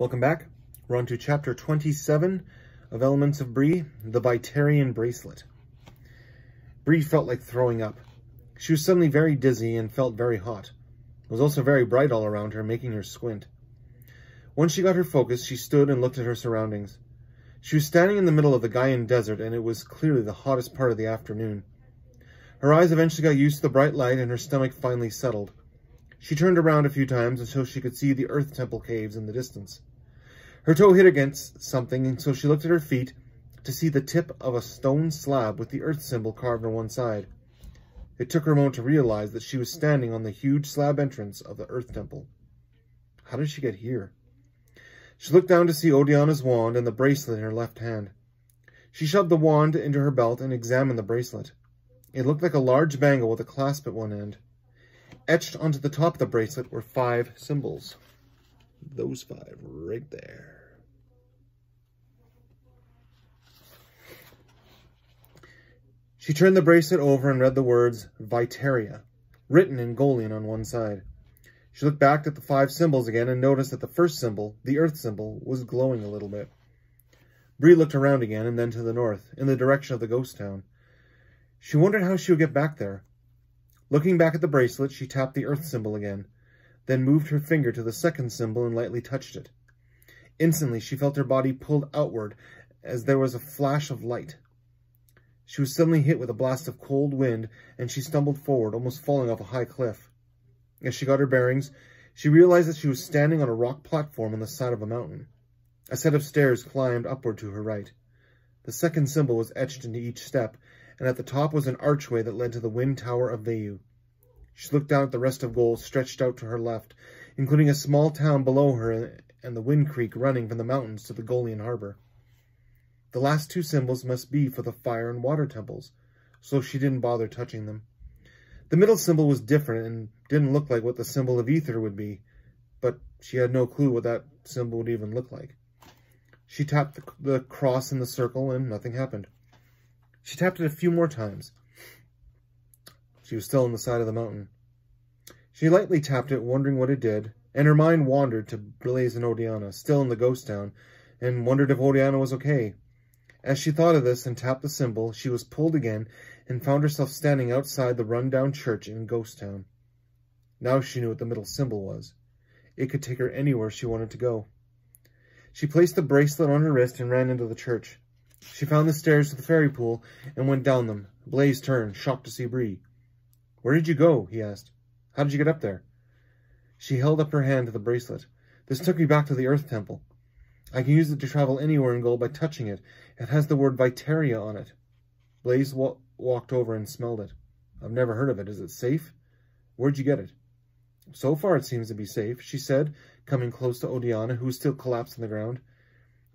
Welcome back. We're on to chapter 27 of Elements of Bree, the Viterian Bracelet. Bree felt like throwing up. She was suddenly very dizzy and felt very hot. It was also very bright all around her, making her squint. Once she got her focus, she stood and looked at her surroundings. She was standing in the middle of the Gaian desert, and it was clearly the hottest part of the afternoon. Her eyes eventually got used to the bright light, and her stomach finally settled. She turned around a few times until she could see the Earth Temple caves in the distance. Her toe hit against something, and so she looked at her feet to see the tip of a stone slab with the Earth symbol carved on one side. It took her a moment to realize that she was standing on the huge slab entrance of the Earth Temple. How did she get here? She looked down to see Odiana's wand and the bracelet in her left hand. She shoved the wand into her belt and examined the bracelet. It looked like a large bangle with a clasp at one end. Etched onto the top of the bracelet were 5 symbols. Those 5 right there. She turned the bracelet over and read the words Viteria, written in Golian on one side. She looked back at the 5 symbols again and noticed that the first symbol, the Earth symbol, was glowing a little bit. Bree looked around again and then to the north, in the direction of the ghost town. She wondered how she would get back there. Looking back at the bracelet, she tapped the Earth symbol again, then moved her finger to the second symbol and lightly touched it. Instantly, she felt her body pulled outward as there was a flash of light. She was suddenly hit with a blast of cold wind, and she stumbled forward, almost falling off a high cliff. As she got her bearings, she realized that she was standing on a rock platform on the side of a mountain. A set of stairs climbed upward to her right. The second symbol was etched into each step, and at the top was an archway that led to the Wind Tower of Vayu. She looked down at the rest of Goal stretched out to her left, including a small town below her and the Wind Creek running from the mountains to the Golian harbor. The last 2 symbols must be for the fire and water temples, so she didn't bother touching them. The middle symbol was different and didn't look like what the symbol of ether would be, but she had no clue what that symbol would even look like. She tapped the cross in the circle and nothing happened. She tapped it a few more times. She was still on the side of the mountain. She lightly tapped it, wondering what it did, and her mind wandered to Blaze and Odiana, still in the ghost town, and wondered if Odiana was okay. As she thought of this and tapped the symbol, she was pulled again and found herself standing outside the run-down church in Ghost Town. Now she knew what the middle symbol was. It could take her anywhere she wanted to go. She placed the bracelet on her wrist and ran into the church. She found the stairs to the fairy pool and went down them. Blaze turned, shocked to see Bree. "Where did you go?" he asked. "How did you get up there?" She held up her hand to the bracelet. "This took me back to the Earth Temple. I can use it to travel anywhere in Gold by touching it. It has the word Viteria on it." Blaze walked over and smelled it. "I've never heard of it. Is it safe?" "Where'd you get it?" "So far it seems to be safe," she said, coming close to Odiana, who was still collapsed on the ground.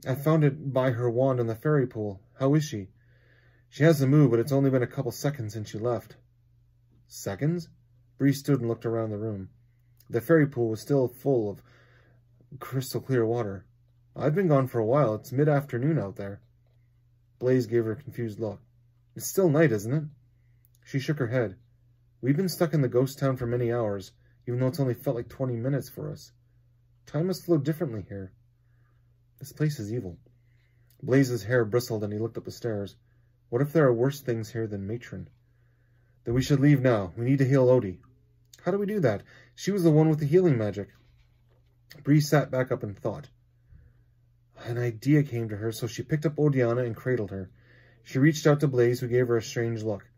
"I found it by her wand in the fairy pool. How is she?" "She hasn't moved, but it's only been a couple seconds since you left." "Seconds?" Bree stood and looked around the room. The fairy pool was still full of crystal clear water. "I've been gone for a while. It's mid-afternoon out there." Blaze gave her a confused look. "It's still night, isn't it?" She shook her head. "We've been stuck in the ghost town for many hours, even though it's only felt like 20 minutes for us. Time must flow differently here. This place is evil." Blaze's hair bristled and he looked up the stairs. "What if there are worse things here than Matron?" "Then we should leave now. We need to heal Odie." "How do we do that? She was the one with the healing magic." Bree sat back up and thought. An idea came to her, so she picked up Odiana and cradled her. She reached out to Blaze, who gave her a strange look.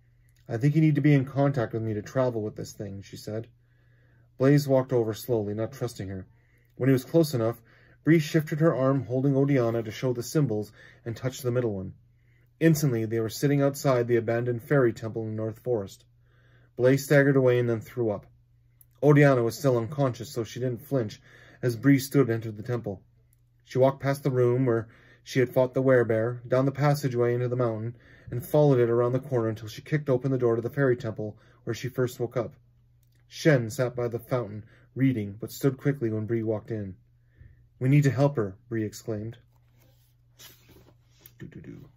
"I think you need to be in contact with me to travel with this thing," she said. Blaze walked over slowly, not trusting her. When he was close enough, Bree shifted her arm, holding Odiana to show the symbols, and touched the middle one. Instantly, they were sitting outside the abandoned fairy temple in the North Forest. Blaze staggered away and then threw up. Odiana was still unconscious, so she didn't flinch as Bree stood and entered the temple. She walked past the room where she had fought the werebear, down the passageway into the mountain, and followed it around the corner until she kicked open the door to the fairy temple where she first woke up. Shen sat by the fountain, reading, but stood quickly when Bree walked in. "We need to help her," Bree exclaimed. Doo-doo-doo.